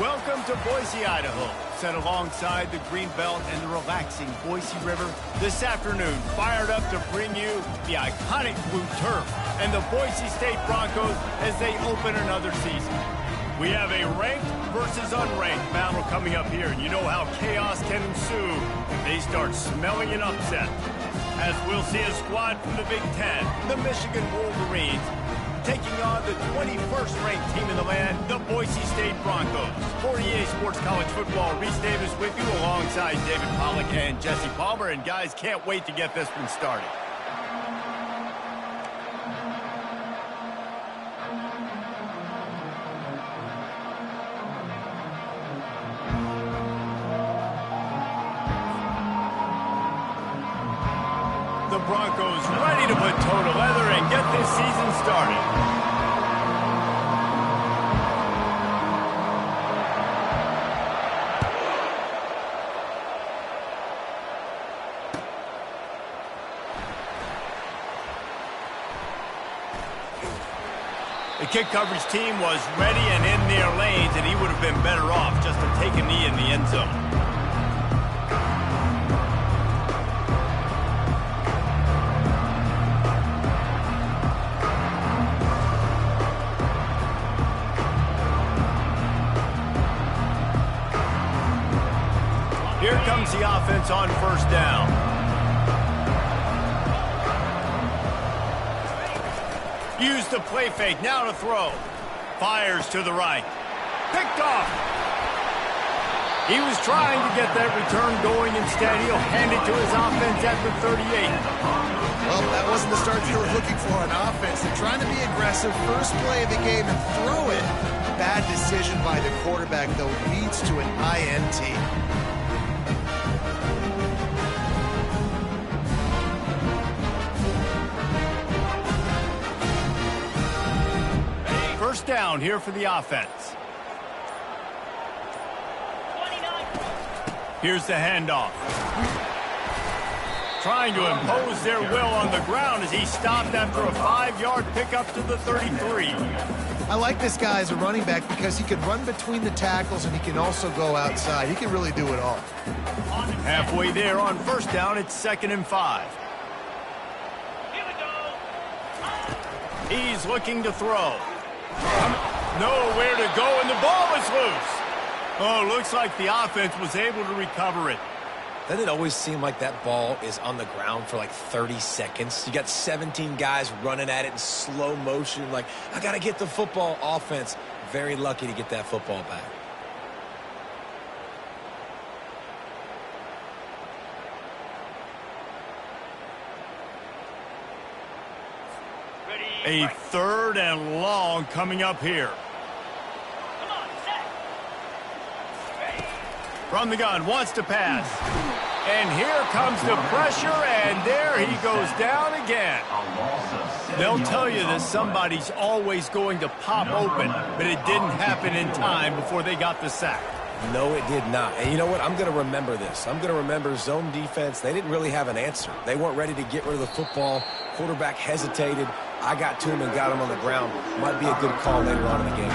Welcome to Boise, Idaho. Set alongside the Greenbelt and the relaxing Boise River, this afternoon fired up to bring you the iconic blue turf and the Boise State Broncos as they open another season. We have a ranked versus unranked battle coming up here, and you know how chaos can ensue if they start smelling an upset. As we'll see a squad from the Big Ten, the Michigan Wolverines, taking on the 21st ranked team in the land, the Boise State Broncos. For EA Sports College Football, Reese Davis with you alongside David Pollack and Jesse Palmer. And guys, can't wait to get this one started. The Broncos ready to put toe to leather and get this season started. The kick coverage team was ready and in their lanes, and he would have been better off just to take a knee in the end zone. Here comes the offense on first down. Use the play fake, now to throw. Fires to the right. Picked off. He was trying to get that return going. Instead, he'll hand it to his offense at the 38. Well, that wasn't the start they were looking for on offense. They're trying to be aggressive. First play of the game and throw it. Bad decision by the quarterback, though, leads to an INT. First down here for the offense. Here's the handoff. Trying to impose their will on the ground as he stopped after a 5-yard pickup to the 33. I like this guy as a running back because he can run between the tackles and he can also go outside. He can really do it all. Halfway there on first down, it's 2nd and 5. He's looking to throw. Nowhere to go, and the ball is loose. Oh, looks like the offense was able to recover it. Doesn't it always seem like that ball is on the ground for like 30 seconds? You got 17 guys running at it in slow motion. Like, I got to get the football. Offense, very lucky to get that football back. A 3rd and long coming up here. From the gun, wants to pass. And here comes the pressure, and there he goes down again. They'll tell you that somebody's always going to pop open, but it didn't happen in time before they got the sack. No, it did not. And you know what? I'm going to remember this. I'm going to remember zone defense. They didn't really have an answer. They weren't ready to get rid of the football. Quarterback hesitated. I got to him and got him on the ground. Might be a good call later on in the game.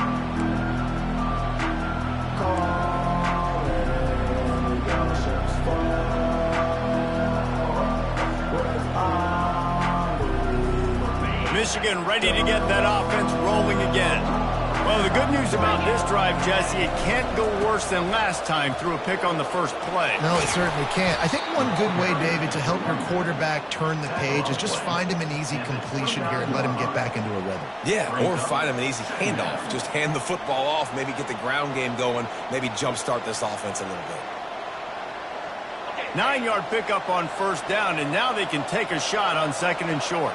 Michigan ready to get that offense rolling again. Well, the good news about this drive, Jesse, it can't go worse than last time through a pick on the first play. No, it certainly can't. I think one good way, David, to help your quarterback turn the page is just find him an easy completion here and let him get back into a rhythm. Yeah, or find him an easy handoff. Just hand the football off, maybe get the ground game going, maybe jumpstart this offense a little bit. 9-yard pickup on first down, and now they can take a shot on 2nd and short.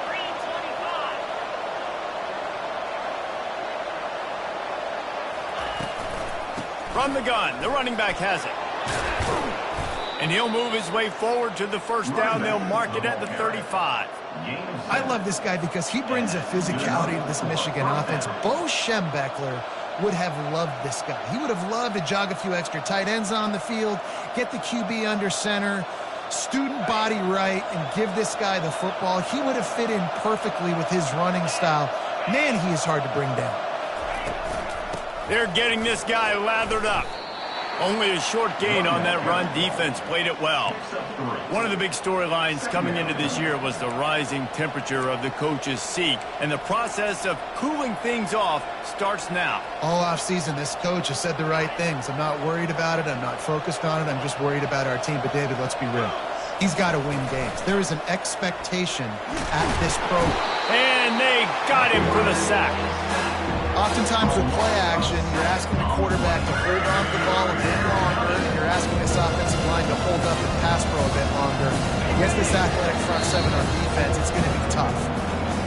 From the gun, the running back has it. And he'll move his way forward to the first down. They'll mark it at the 35. I love this guy because he brings a physicality to this Michigan offense. Bo Schembechler would have loved this guy. He would have loved to jog a few extra tight ends on the field, get the QB under center, student body right, and give this guy the football. He would have fit in perfectly with his running style. Man, he is hard to bring down. They're getting this guy lathered up. Only a short gain on that run. Defense played it well. One of the big storylines coming into this year was the rising temperature of the coach's seat, and the process of cooling things off starts now. All offseason, this coach has said the right things. I'm not worried about it. I'm not focused on it. I'm just worried about our team. But, David, let's be real. He's got to win games. There is an expectation at this program. And they got him for the sack. Oftentimes with play action, you're asking the quarterback to hold on to the ball a bit longer, and you're asking this offensive line to hold up and pass pro a bit longer. Against this athletic front seven on defense, it's going to be tough.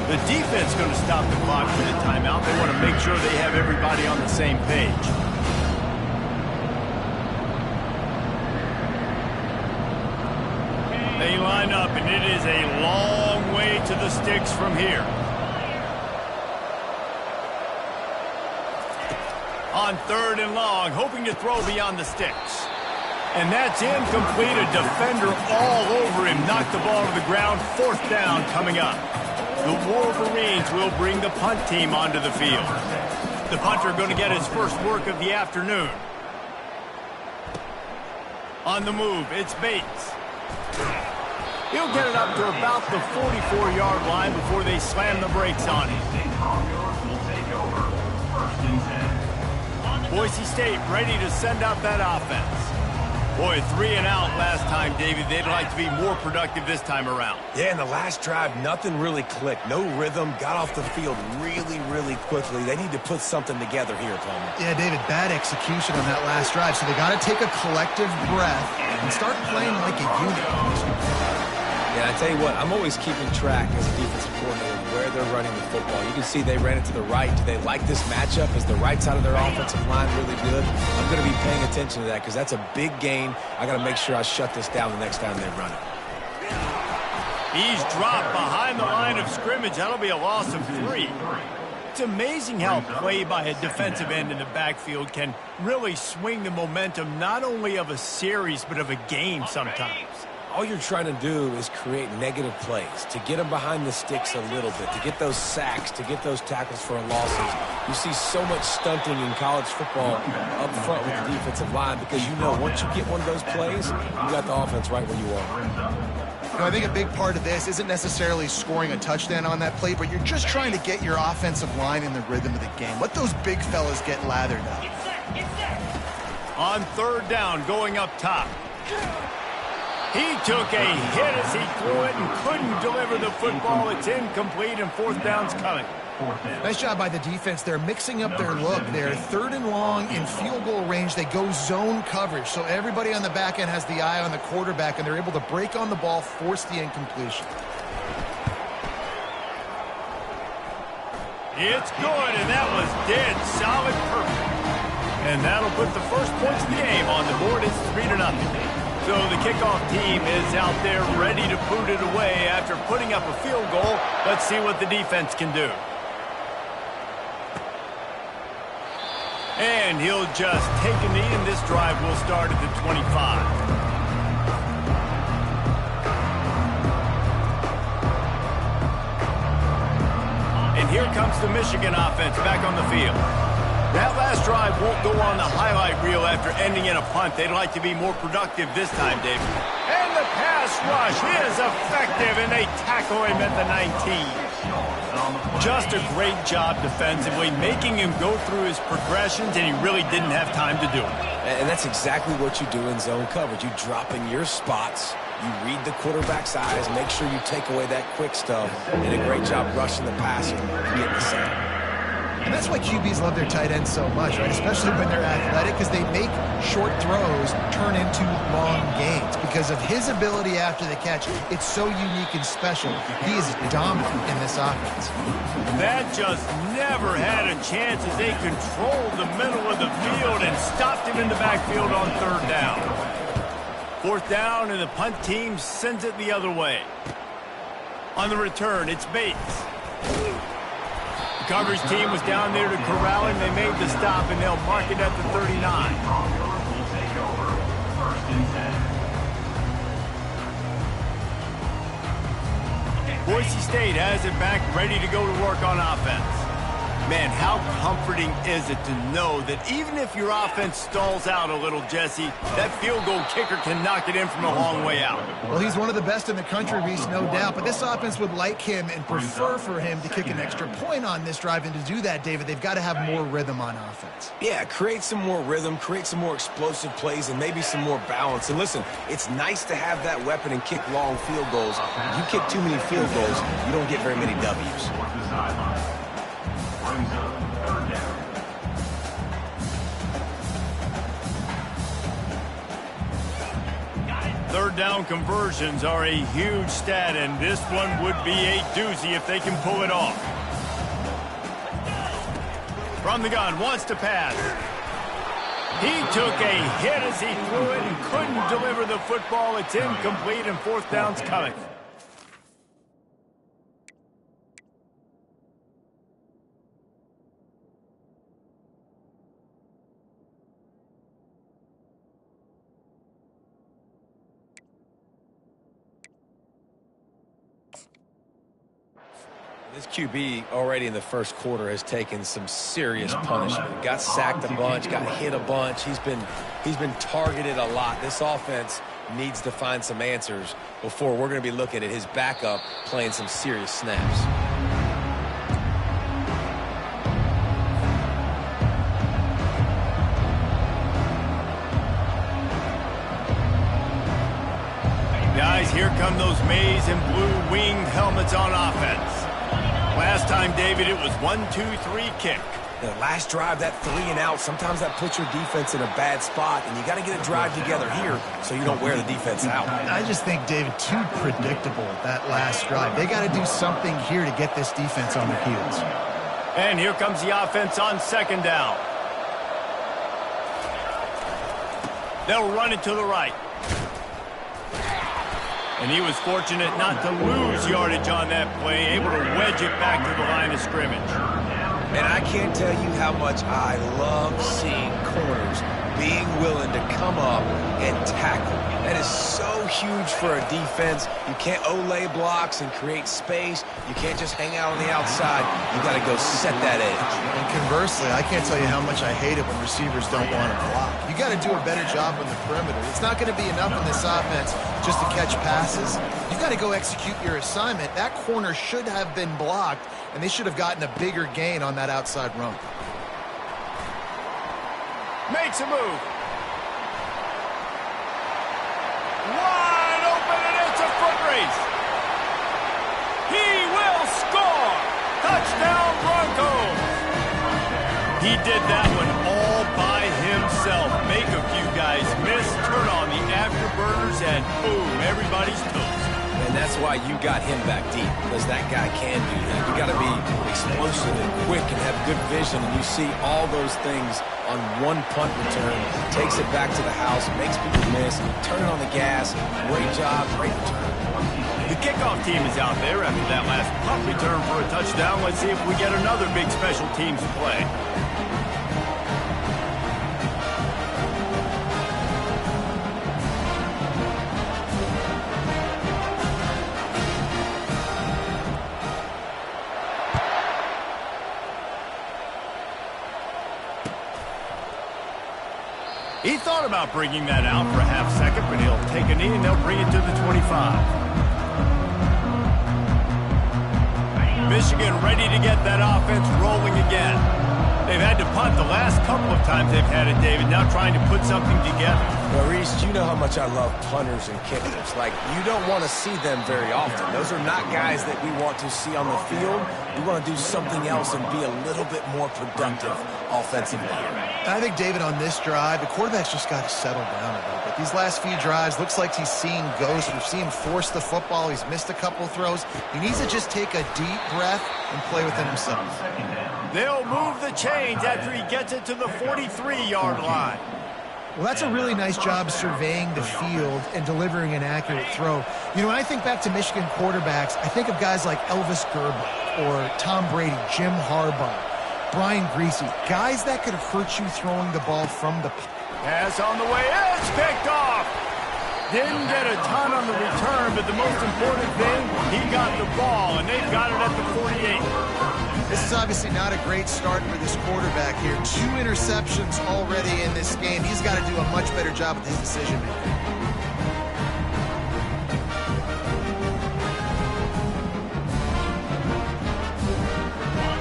The defense is going to stop the clock for the timeout. They want to make sure they have everybody on the same page. They line up, and it is a long way to the sticks from here. On 3rd and long, hoping to throw beyond the sticks. And that's incomplete. A defender all over him. Knocked the ball to the ground. 4th down coming up. The Wolverines will bring the punt team onto the field. The punter going to get his first work of the afternoon. On the move, it's Bates. He'll get it up to about the 44-yard line before they slam the brakes on him. Boise State ready to send out that offense. Boy, 3 and out last time, David. They'd like to be more productive this time around. Yeah, in the last drive, nothing really clicked. No rhythm. Got off the field really, really quickly. They need to put something together here, Palmer. Yeah, David, bad execution on that last drive. So they got to take a collective breath and start playing like a unit. Yeah, I tell you what, I'm always keeping track as a defensive coordinator where they're running the football. You can see they ran it to the right. Do they like this matchup? Is the right side of their offensive line really good? I'm going to be paying attention to that because that's a big gain. I got to make sure I shut this down the next time they run it. He's dropped behind the line of scrimmage. That'll be a loss of 3. It's amazing how play by a defensive end in the backfield can really swing the momentum not only of a series but of a game sometimes. All you're trying to do is create negative plays, to get them behind the sticks a little bit, to get those sacks, to get those tackles for losses. You see so much stunting in college football up front with the defensive line because you know once you get one of those plays, you got the offense right where you are. You know, I think a big part of this isn't necessarily scoring a touchdown on that play, but you're just trying to get your offensive line in the rhythm of the game. Let those big fellas get lathered up. On 3rd down, going up top. He took a hit as he threw it and couldn't deliver the football. It's incomplete, and 4th down's coming. Nice job by the defense. They're mixing up their look. They're 3rd and long in field goal range. They go zone coverage, so everybody on the back end has the eye on the quarterback, and they're able to break on the ball, force the incompletion. It's good, and that was dead solid perfect. And that'll put the first points of the game on the board. It's 3-0. So the kickoff team is out there ready to boot it away after putting up a field goal. Let's see what the defense can do. And he'll just take a knee, and this drive will start at the 25. And here comes the Michigan offense back on the field. That last drive won't go on the highlight reel after ending in a punt. They'd like to be more productive this time, David. And the pass rush is effective, and they tackle him at the 19. Just a great job defensively, making him go through his progressions, and he really didn't have time to do it. And that's exactly what you do in zone coverage. You drop in your spots, you read the quarterback's eyes, make sure you take away that quick stuff, and a great job rushing the passer and getting the sack. And that's why QBs love their tight ends so much, right? Especially when they're athletic, because they make short throws turn into long gains. Because of his ability after the catch, it's so unique and special. He is dominant in this offense. That just never had a chance as they controlled the middle of the field and stopped him in the backfield on 3rd down. 4th down, and the punt team sends it the other way. On the return, it's Bates. Coverage team was down there to corral him. They made the stop, and they'll mark it at the 39. Boise State has it back, ready to go to work on offense. Man, how comforting is it to know that even if your offense stalls out a little, Jesse, that field goal kicker can knock it in from a long way out. Well, he's one of the best in the country, Reese, no doubt, but this offense would like him and prefer for him to kick an extra point on this drive, and to do that, David, they've got to have more rhythm on offense. Yeah, create some more rhythm, create some more explosive plays, and maybe some more balance. And listen, it's nice to have that weapon and kick long field goals. If you kick too many field goals, you don't get very many W's. Third down conversions are a huge stat, and this one would be a doozy if they can pull it off. From the gun, wants to pass. He took a hit as he threw it and couldn't deliver the football. It's incomplete, and fourth down's coming. This QB already in the first quarter has taken some serious punishment. Got sacked a bunch, got hit a bunch. He's been targeted a lot. This offense needs to find some answers before we're going to be looking at his backup playing some serious snaps. Guys, here come those maize and blue winged helmets on offense. Last time, David, it was 1-2-3 kick. The last drive, that 3 and out, sometimes that puts your defense in a bad spot, and you got to get a drive together here so you don't wear the defense out. I just think, David, too predictable, that last drive. They got to do something here to get this defense on their heels. And here comes the offense on second down. They'll run it to the right. And he was fortunate not to lose yardage on that play, able to wedge it back to the line of scrimmage. And I can't tell you how much I love seeing corners being willing to come up and tackle. That is so huge for a defense. You can't olay blocks and create space. You can't just hang out on the outside. You got to go set that edge. And conversely, I can't tell you how much I hate it when receivers don't want to block. You got to do a better job on the perimeter. It's not going to be enough in this offense just to catch passes. You got to go execute your assignment. That corner should have been blocked, and they should have gotten a bigger gain on that outside run. Makes a move. Wide open, and it's a foot race. He will score. Touchdown, Broncos. He did that one all by himself. Make a few guys miss, turn on the afterburners, and boom, everybody's toast. And that's why you got him back deep, because that guy can do that. You got to be explosive and quick and have good vision, and you see all those things on one punt return. Takes it back to the house, makes people miss, turn it on the gas. Great job, great return. The kickoff team is out there after that last punt return for a touchdown. Let's see if we get another big special teams play. He thought about bringing that out for a half second, but he'll take a knee and they'll bring it to the 25. Michigan ready to get that offense rolling again. They've had to punt the last couple of times they've had it, David, now trying to put something together. Well, Reese, you know how much I love punters and kickers. Like, you don't want to see them very often. Those are not guys that we want to see on the field. We want to do something else and be a little bit more productive offensively. I think, David, on this drive, the quarterback's just got to settle down a little bit. These last few drives, looks like he's seeing ghosts. We've seen him force the football. He's missed a couple throws. He needs to just take a deep breath and play within himself. They'll move the chains after he gets it to the 43-yard line. Well, that's a really nice job surveying the field and delivering an accurate throw. You know, when I think back to Michigan quarterbacks, I think of guys like Elvis Gerber or Tom Brady, Jim Harbaugh, Brian Griese, guys that could hurt you throwing the ball from the... Pass on the way, it's picked off. Didn't get a ton on the return, but the most important thing, he got the ball, and they've got it at the 48. This is obviously not a great start for this quarterback here. 2 interceptions already in this game. He's got to do a much better job with his decision-making.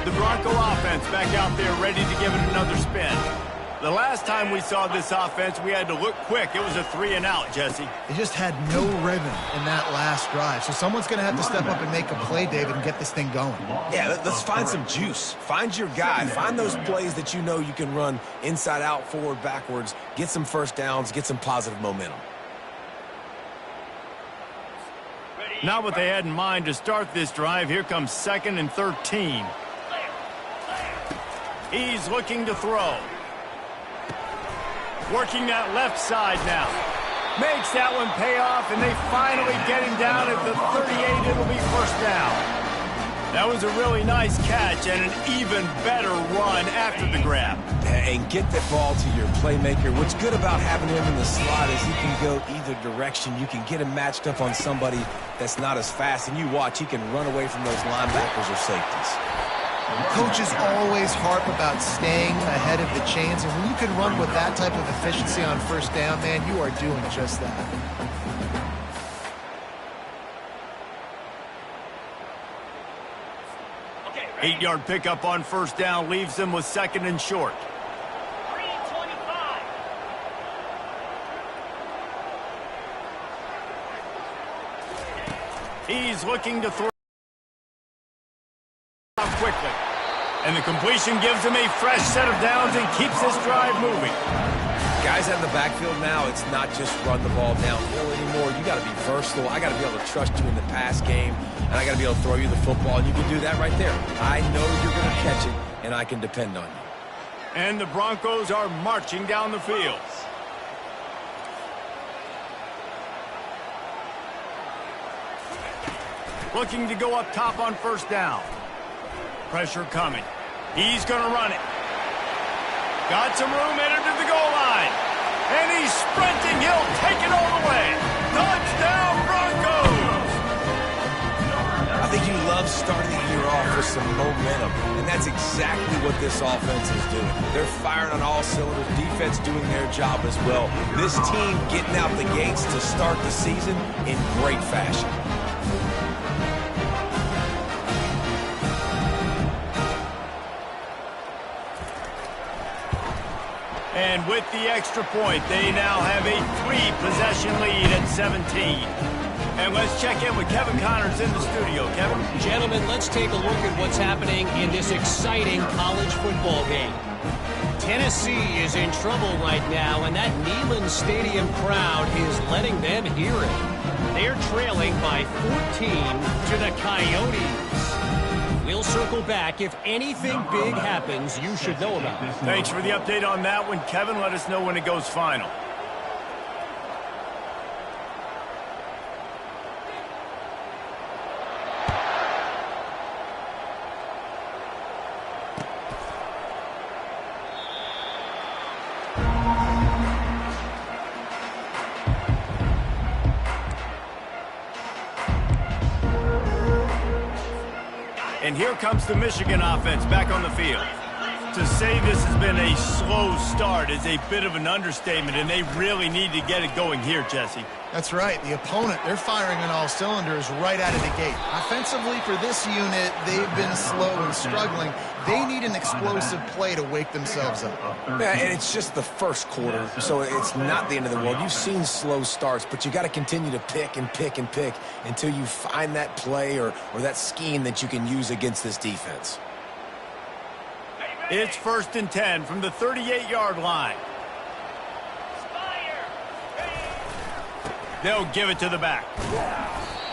The Bronco offense back out there ready to give it another spin. The last time we saw this offense, we had to look quick. It was a 3-and-out, Jesse. They just had no rhythm in that last drive. So someone's going to have to step up and make a play, David, and get this thing going. Yeah, let's find some juice. Find your guy. Find those plays that you know you can run inside out, forward, backwards. Get some first downs. Get some positive momentum. Not what they had in mind to start this drive. Here comes 2nd and 13. He's looking to throw. Working that left side now. Makes that one pay off, and they finally get him down at the 38. It'll be first down. That was a really nice catch and an even better run after the grab. And get the ball to your playmaker. What's good about having him in the slot is he can go either direction. You can get him matched up on somebody that's not as fast, and you watch, he can run away from those linebackers or safeties. Coaches always harp about staying ahead of the chains, and when you can run with that type of efficiency on first down, man, you are doing just that. Okay, 8-yard pickup on first down leaves them with 2nd and short. 3:25. He's looking to throw quickly. And the completion gives him a fresh set of downs and keeps this drive moving. Guys out in the backfield now, it's not just run the ball downhill anymore. You got to be versatile. I got to be able to trust you in the pass game, and I got to be able to throw you the football, and you can do that right there. I know you're going to catch it, and I can depend on you. And the Broncos are marching down the field. Looking to go up top on first down. Pressure coming. He's going to run it. Got some room, entered to the goal line. And he's sprinting. He'll take it all the way. Touchdown, Broncos! I think you love starting the year off with some momentum, and that's exactly what this offense is doing. They're firing on all cylinders, defense doing their job as well. This team getting out the gates to start the season in great fashion. And with the extra point, they now have a 3-possession lead at 17. And let's check in with Kevin Connors in the studio. Kevin? Gentlemen, let's take a look at what's happening in this exciting college football game. Tennessee is in trouble right now, and that Neyland Stadium crowd is letting them hear it. They're trailing by 14 to the Coyotes. We'll circle back. If anything big happens, you should know about it. Thanks for the update on that one, Kevin. Let us know when it goes final. And here comes the Michigan offense back on the field. To say this has been a slow start is a bit of an understatement, and they really need to get it going here, Jesse. That's right. The opponent, they're firing on all cylinders right out of the gate. Offensively, for this unit, they've been slow and struggling. They need an explosive play to wake themselves up. Yeah, and it's just the first quarter, so it's not the end of the world. You've seen slow starts, but you got to continue to pick and pick and pick until you find that play or that scheme that you can use against this defense. It's 1st and 10 from the 38-yard line. They'll give it to the back.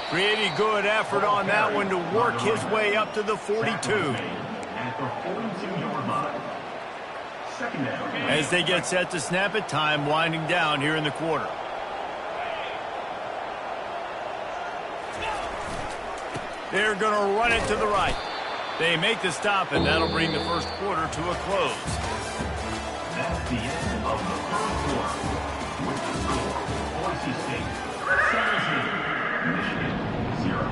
Pretty good effort on that one to work his way up to the 42. As they get set to snap it, time winding down here in the quarter. They're going to run it to the right. They make the stop, and that'll bring the first quarter to a close. That's the end of the first quarter. With the score, Boise State 17, Michigan 0.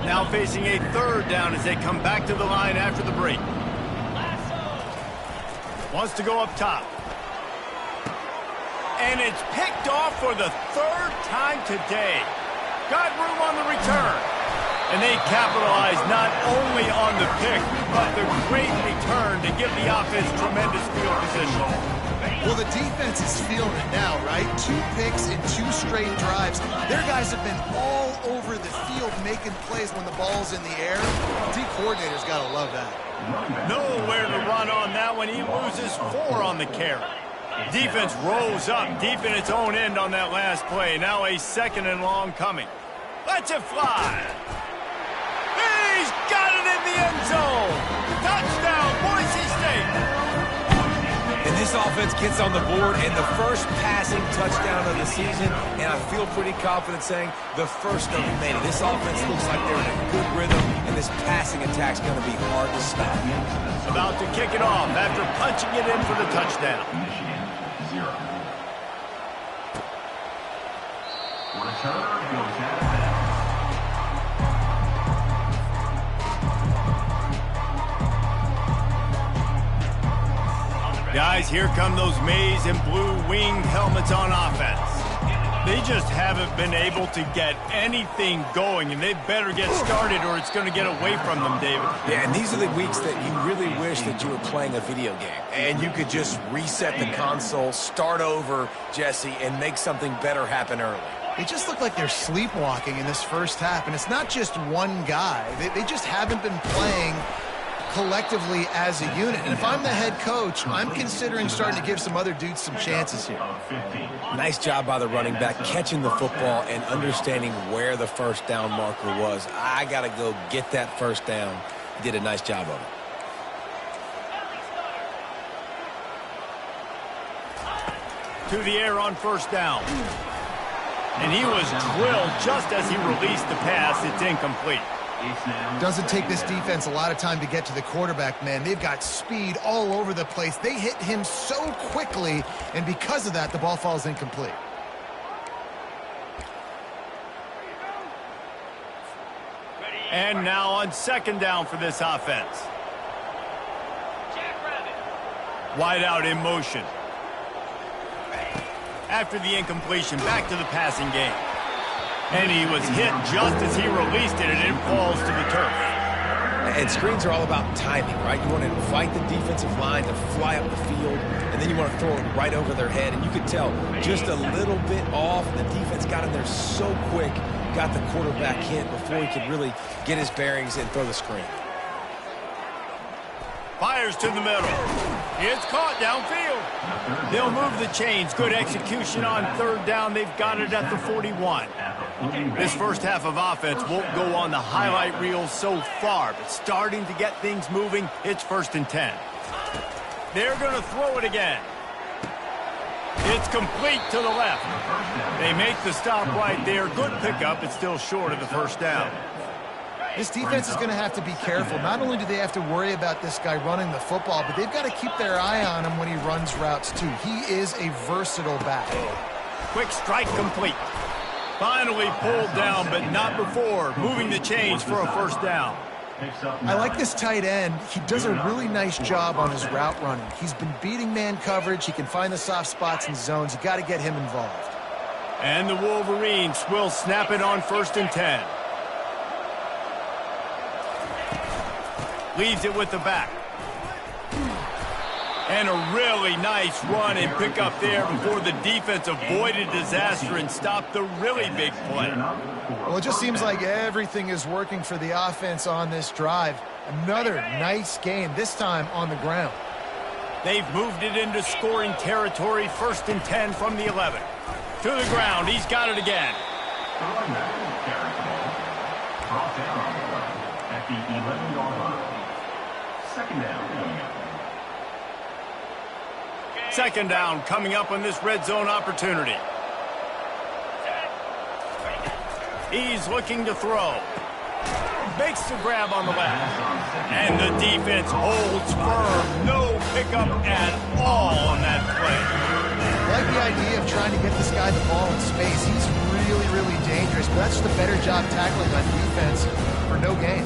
Now facing a third down as they come back to the line after the break. Wants to go up top. And it's picked off for the third time today. Got room on the return. And they capitalize not only on the pick, but the great return to give the offense tremendous field position. Well, the defense is feeling it now, right? 2 picks in 2 straight drives. Their guys have been all over the field making plays when the ball's in the air. D coordinator's got to love that. Nowhere to run on that one. He loses 4 on the carry. Defense rolls up deep in its own end on that last play. Now a 2nd and long coming. Lets it fly. He's got it in the end zone. Touchdown, Boise State. And this offense gets on the board and the first passing touchdown of the season, and I feel pretty confident saying the first of many. This offense looks like they're in a good rhythm, and this passing attack's going to be hard to stop. About to kick it off after punching it in for the touchdown. Michigan, 0. Return goes out of bounds. Guys, here come those maize and blue winged helmets on offense. They just haven't been able to get anything going, and they better get started or it's going to get away from them, David. Yeah, and these are the weeks that you really wish that you were playing a video game, and you could just reset the console, start over, Jesse, and make something better happen early. They just look like they're sleepwalking in this first half, and it's not just one guy. They just haven't been playing collectively as a unit. And if I'm the head coach, I'm considering starting to give some other dudes some chances here. Nice job by the running back catching the football and understanding where the first down marker was. I got to go get that first down. He did a nice job of it. To the air on first down. And he was drilled just as he released the pass. It's incomplete. Doesn't take this defense a lot of time to get to the quarterback, man. They've got speed all over the place. They hit him so quickly, and because of that, the ball falls incomplete. And now on 2nd down for this offense. Wide out in motion. After the incompletion, back to the passing game. And he was hit just as he released it, and it falls to the turf. And screens are all about timing, right? You want to invite the defensive line to fly up the field, and then you want to throw it right over their head. And you could tell just a little bit off. The defense got in there so quick, got the quarterback hit before he could really get his bearings and throw the screen. Fires to the middle. It's caught downfield. They'll move the chains. Good execution on 3rd down. They've got it at the 41. This first half of offense won't go on the highlight reel so far, but starting to get things moving, it's 1st and 10. They're going to throw it again. It's complete to the left. They make the stop right there. Good pickup. It's still short of the first down. This defense is going to have to be careful. Not only do they have to worry about this guy running the football, but they've got to keep their eye on him when he runs routes too. He is a versatile back. Quick strike complete. Finally pulled down, but not before. Moving the chains for a first down. I like this tight end. He does a really nice job on his route running. He's been beating man coverage. He can find the soft spots and zones. You got to get him involved. And the Wolverines will snap it on 1st and 10. Leaves it with the back. And a really nice run and pick up there before the defense avoided disaster and stopped the really big play. Well, it just seems like everything is working for the offense on this drive. Another nice game, this time on the ground. They've moved it into scoring territory, 1st and 10 from the 11. To the ground, he's got it again. Brought down at the 11-yard line. 2nd down. 2nd down coming up on this red zone opportunity. He's looking to throw. Makes the grab on the left. And the defense holds firm. No pickup at all on that play. I like the idea of trying to get this guy the ball in space. He's really, really dangerous, but that's just a better job tackling on defense for no gain.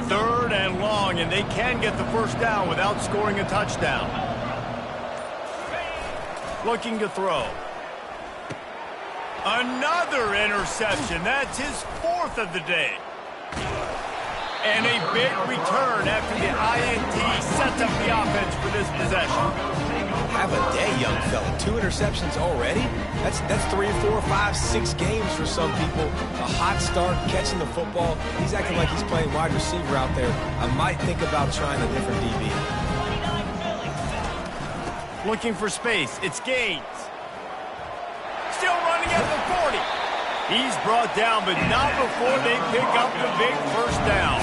Third and long, and they can get the first down without scoring a touchdown. Looking to throw. Another interception. That's his fourth of the day. And a big return after the INT sets up the offense for this possession. Have a day, young fella. 2 interceptions already? That's 3, 4, 5, 6 games for some people. A hot start, catching the football. He's acting like he's playing wide receiver out there. I might think about trying a different DB. Looking for space. It's Gaines. Still running at the 40. He's brought down, but not before they pick up the big first down.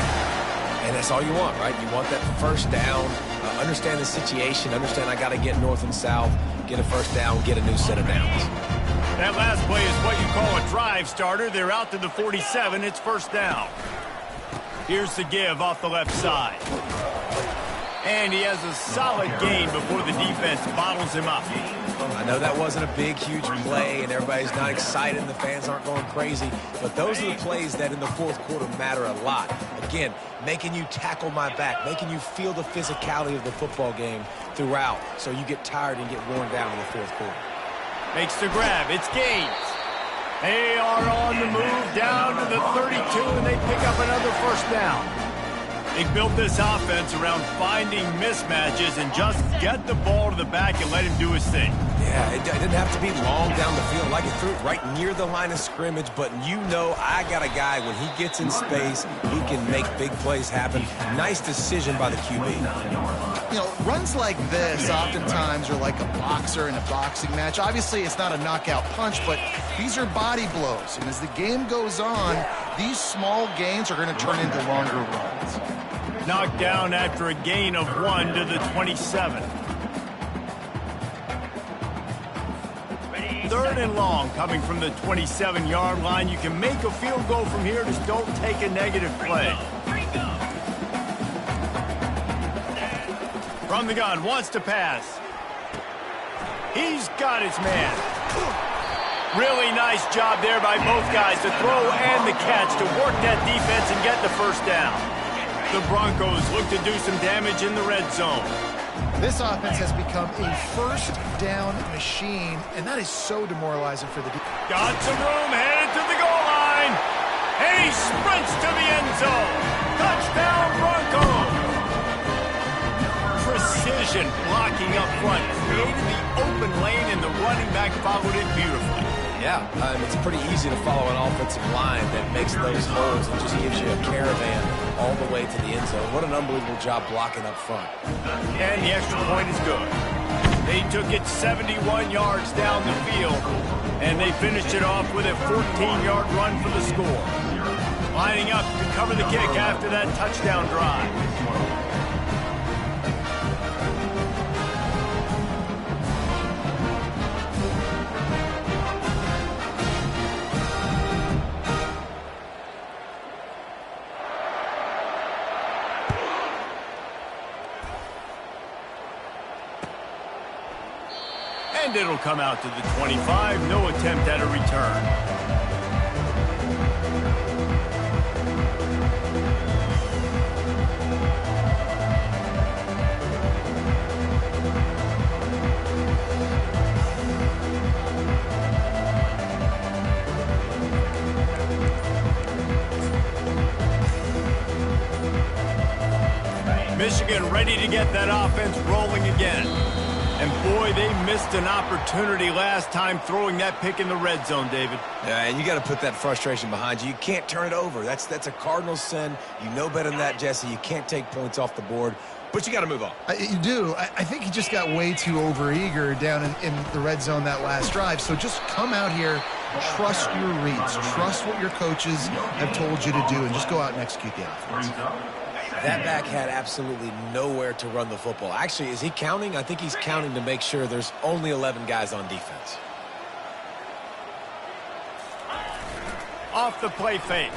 And that's all you want, right? You want that first down. Understand the situation. Understand I got to get north and south, get a first down, get a new set of downs. That last play is what you call a drive starter. They're out to the 47. It's first down. Here's the give off the left side. And he has a solid gain before the defense bottles him up. I know that wasn't a big, huge play, and everybody's not excited, and the fans aren't going crazy, but those are the plays that in the fourth quarter matter a lot. Again, making you tackle my back, making you feel the physicality of the football game throughout, so you get tired and get worn down in the fourth quarter. Makes the grab. It's Gaines. They are on the move down to the 32, and they pick up another first down. They built this offense around finding mismatches and just get the ball to the back and let him do his thing. Yeah, it didn't have to be long down the field. Like it threw it right near the line of scrimmage, but you know I got a guy, when he gets in space, he can make big plays happen. Nice decision by the QB. You know, runs like this oftentimes are like a boxer in a boxing match. Obviously, it's not a knockout punch, but these are body blows. And as the game goes on, these small gains are going to turn into longer runs. Knocked down after a gain of 1 to the 27. Third and long coming from the 27-yard line. You can make a field goal from here. Just don't take a negative play. From the gun, wants to pass. He's got his man. Really nice job there by both guys to throw and the catch to work that defense and get the first down. The Broncos look to do some damage in the red zone. This offense has become a first down machine, and that is so demoralizing for the defense. Got some room, headed to the goal line, and he sprints to the end zone. Touchdown, Broncos! Precision blocking up front, created the open lane, and the running back followed it beautifully. Yeah, it's pretty easy to follow an offensive line that makes those holes and just gives you a caravan all the way to the end zone. What an unbelievable job blocking up front. And the extra point is good. They took it 71 yards down the field, and they finished it off with a 14-yard run for the score. Lining up to cover the kick after that touchdown drive. And it'll come out to the 25. No attempt at a return. Michigan ready to get that offense rolling again. And boy, they missed an opportunity last time throwing that pick in the red zone, David. Yeah, and you got to put that frustration behind you. You can't turn it over. That's a Cardinals sin. You know better than that, Jesse. You can't take points off the board, but you got to move on. You do. I think he just got way too overeager down in the red zone that last drive. So just come out here, trust your reads, trust what your coaches have told you to do, and just go out and execute the offense. That back had absolutely nowhere to run the football. Actually, is he counting? I think he's counting to make sure there's only 11 guys on defense. Off the play fake.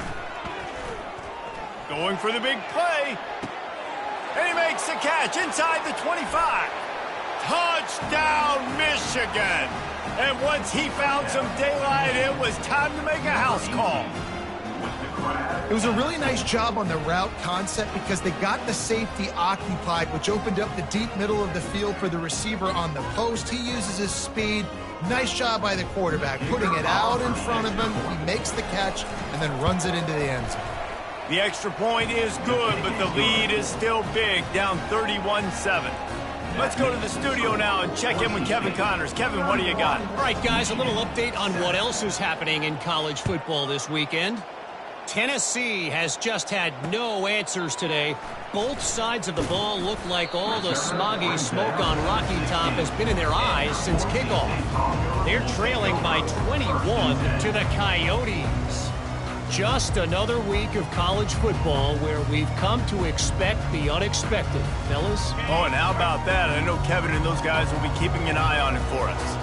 Going for the big play. And he makes the catch inside the 25. Touchdown, Michigan. And once he found some daylight, it was time to make a house call. It was a really nice job on the route concept because they got the safety occupied, which opened up the deep middle of the field for the receiver on the post. He uses his speed. Nice job by the quarterback, putting it out in front of him. He makes the catch and then runs it into the end zone. The extra point is good, but the lead is still big, down 31-7. Let's go to the studio now and check in with Kevin Connors. Kevin, what do you got? All right, guys, a little update on what else is happening in college football this weekend. Tennessee has just had no answers today. Both sides of the ball look like all the smoggy smoke on Rocky Top has been in their eyes since kickoff. They're trailing by 21 to the Coyotes. Just another week of college football where we've come to expect the unexpected. Fellas? Oh, and how about that? I know Kevin and those guys will be keeping an eye on it for us.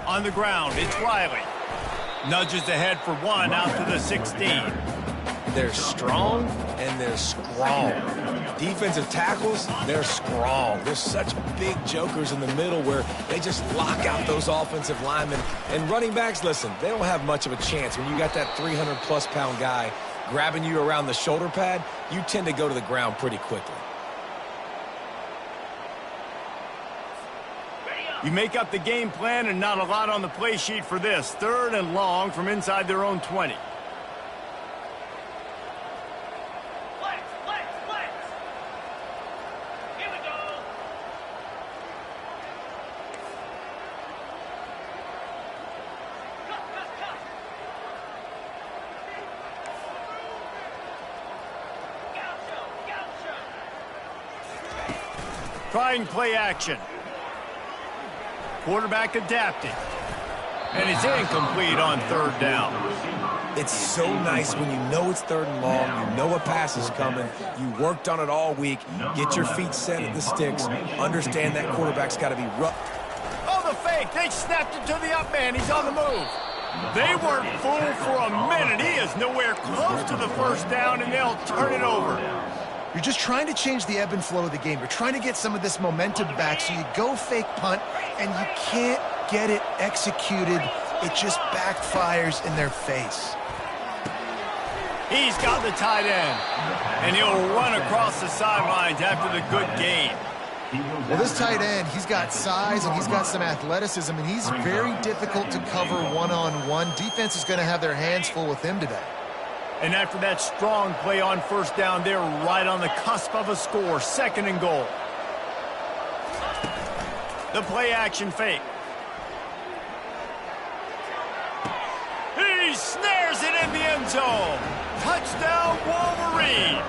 On the ground, it's Riley. Nudges ahead for one out to the 16. They're strong and they're strong. Defensive tackles, they're strong. There's such big jokers in the middle where they just lock out those offensive linemen. And running backs, listen, they don't have much of a chance. When you got that 300-plus pound guy grabbing you around the shoulder pad, you tend to go to the ground pretty quickly. You make up the game plan and not a lot on the play sheet for this. 3rd and long from inside their own 20. Here we go. Trying play action. Quarterback adapting. And it's incomplete on 3rd down. It's so nice when you know it's 3rd and long, you know a pass is coming, you worked on it all week, get your feet set at the sticks, understand that quarterback's got to be rough. Oh, the fake. They snapped it to the up man. He's on the move. They weren't fooled for a minute. He is nowhere close to the 1st down, and they'll turn it over. You're just trying to change the ebb and flow of the game. You're trying to get some of this momentum back, so you go fake punt, and you can't get it executed. It just backfires in their face. He's got the tight end, and he'll run across the sidelines after the good game. Well, this tight end, he's got size and he's got some athleticism, and he's very difficult to cover one-on-one. Defense is going to have their hands full with him today. And after that strong play on 1st down, they're right on the cusp of a score. 2nd and goal. The play action fake. He snares it in the end zone. Touchdown, Wolverines.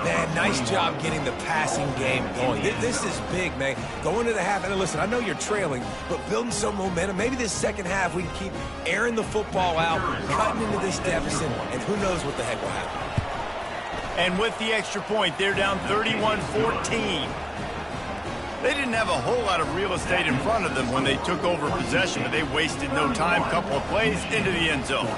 Man, nice job getting the passing game going. This is big, man. Going to the half, and listen, I know you're trailing, but building some momentum. Maybe this 2nd half we can keep airing the football out, cutting into this deficit, and who knows what the heck will happen. And with the extra point, they're down 31-14. They didn't have a whole lot of real estate in front of them when they took over possession, but they wasted no time. Couple of plays into the end zone.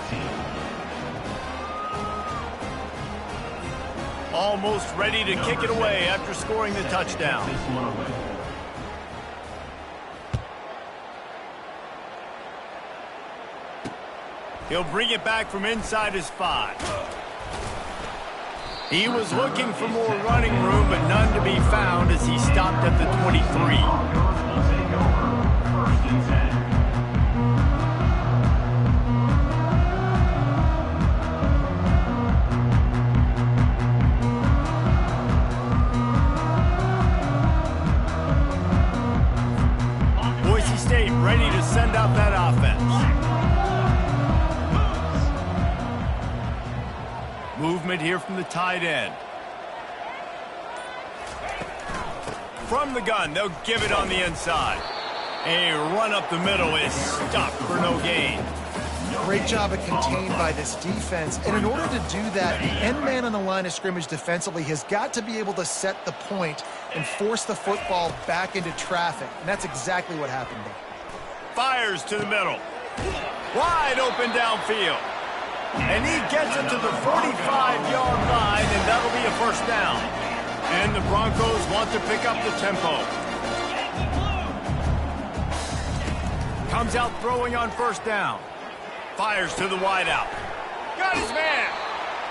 Almost ready to kick it away after scoring the touchdown. He'll bring it back from inside his 5. He was looking for more running room, but none to be found as he stopped at the 23. Ready to send out that offense. Movement here from the tight end. From the gun, they'll give it on the inside. A run up the middle is stopped for no gain. Great job of contained by this defense. And in order to do that, the end man on the line of scrimmage defensively has got to be able to set the point and force the football back into traffic. And that's exactly what happened there. Fires to the middle. Wide open downfield. And he gets it to the 45-yard line, and that'll be a first down. And the Broncos want to pick up the tempo. Comes out throwing on first down. Fires to the wideout. Got his man.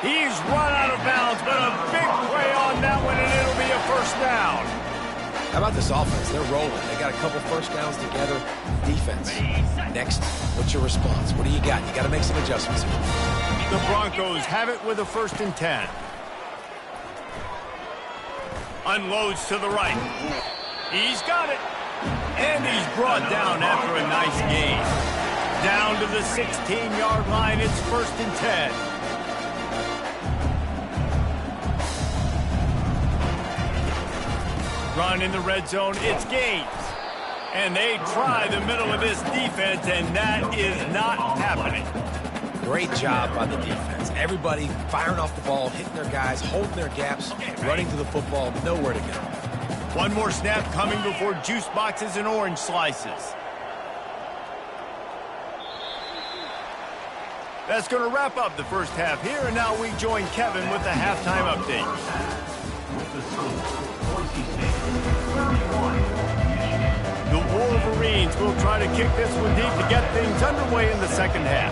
He's run out of bounds, but a big play on that one, and it'll be a first down. How about this offense? They're rolling. They got a couple first downs together. Defense. Next, what's your response? What do you got? You got to make some adjustments here. The Broncos have it with a 1st and 10. Unloads to the right. He's got it. And he's brought down after a nice gain. Down to the 16-yard line. It's 1st and 10. Run in the red zone. It's Gaines. And they try the middle of this defense, and that is not happening. Great job by the defense. Everybody firing off the ball, hitting their guys, holding their gaps, running to the football, nowhere to go. One more snap coming before juice boxes and orange slices. That's going to wrap up the first half here, and now we join Kevin with the halftime update. With the score, Boise State 31, Michigan. The Wolverines will try to kick this one deep to get things underway in the second half.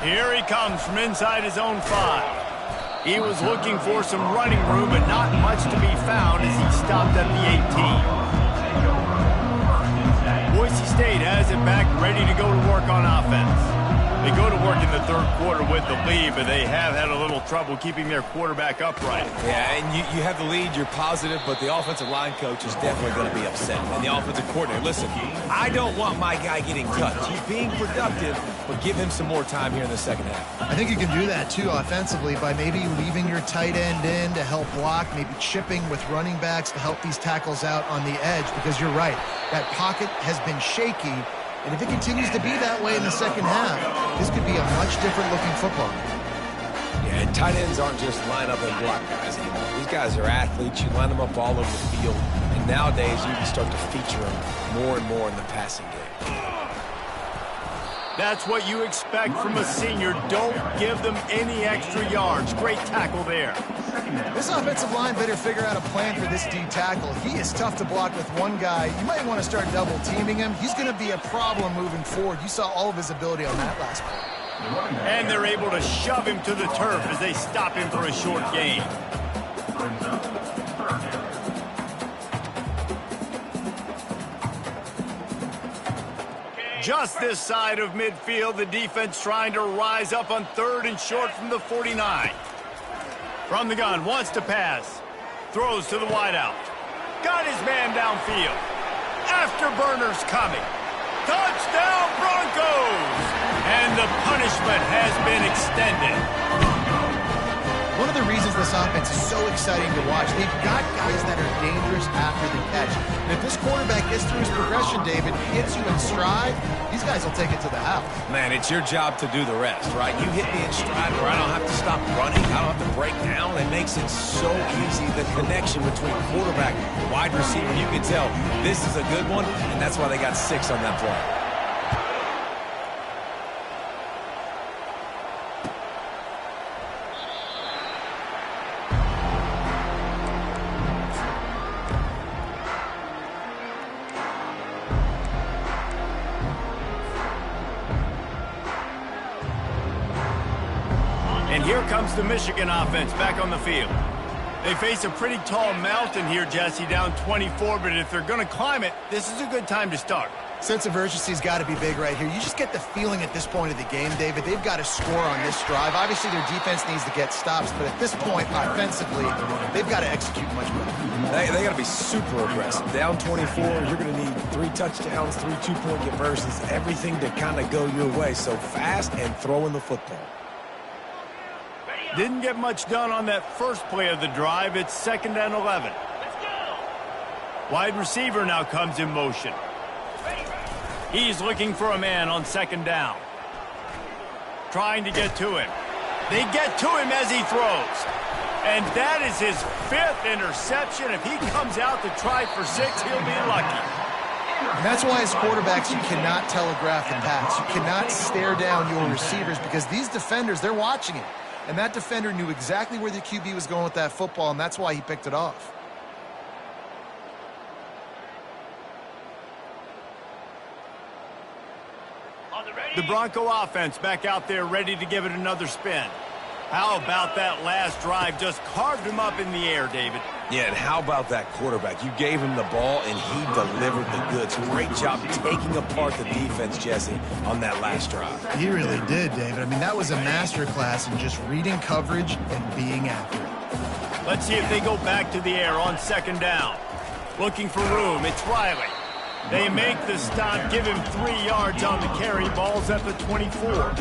Here he comes from inside his own 5. He was looking for some running room, but not much to be found as he stopped at the 18. Boise State has it back, ready to go to work on offense. They go to work in the third quarter with the lead, but they have had a little trouble keeping their quarterback upright. Yeah, and you have the lead, you're positive, but the offensive line coach is definitely going to be upset. And the offensive coordinator, listen, I don't want my guy getting touched. He's being productive, but give him some more time here in the second half. I think you can do that, too, offensively, by maybe leaving your tight end in to help block, maybe chipping with running backs to help these tackles out on the edge, because you're right. That pocket has been shaky, and if it continues to be that way in the second half, this could be a much different looking football game. Yeah, and tight ends aren't just line up and block guys anymore. These guys are athletes. You line them up all over the field, and nowadays you can start to feature them more and more in the passing game. That's what you expect from a senior. Don't give them any extra yards. Great tackle there. This offensive line better figure out a plan for this D tackle. He is tough to block with one guy. You might want to start double teaming him. He's going to be a problem moving forward. You saw all of his ability on that last play. And they're able to shove him to the turf as they stop him for a short gain. Just this side of midfield, the defense trying to rise up on 3rd and short from the 49. From the gun, wants to pass. Throws to the wideout. Got his man downfield. Afterburner's coming. Touchdown Broncos! And the punishment has been extended. One of the reasons this offense is so exciting to watch, they've got guys that are dangerous after the catch. And if this quarterback gets through his progression, David, hits you in stride, these guys will take it to the house. Man, it's your job to do the rest, right? You hit me in stride where I don't have to stop running. I don't have to break down. It makes it so easy. The connection between quarterback and wide receiver, you can tell this is a good one, and that's why they got 6 on that play. And here comes the Michigan offense back on the field. They face a pretty tall mountain here, Jesse, down 24, but if they're going to climb it, this is a good time to start. Sense of urgency's got to be big right here. You just get the feeling at this point of the game, David, they've got to score on this drive. Obviously, their defense needs to get stops, but at this point, offensively, they've got to execute much better. They got to be super aggressive. Down 24, you're going to need 3 touchdowns, 3 two-point conversions, everything to kind of go your way. So fast and throwing the football. Didn't get much done on that first play of the drive. It's 2nd and 11. Wide receiver now comes in motion. He's looking for a man on second down. Trying to get to him. They get to him as he throws. And that is his 5th interception. If he comes out to try for 6, he'll be lucky. And that's why as quarterbacks you cannot telegraph the pass. You cannot stare down your receivers because these defenders, they're watching it. And that defender knew exactly where the QB was going with that football, and that's why he picked it off. The Bronco offense back out there ready to give it another spin. How about that last drive? Just carved him up in the air, David. Yeah, and how about that quarterback? You gave him the ball, and he delivered the goods. Great job taking apart the defense, Jesse, on that last drive. He really did, David. I mean, that was a masterclass in just reading coverage and being accurate. Let's see if they go back to the air on second down. Looking for room. It's Riley. They make the stop, give him 3 yards on the carry. Ball's at the 24.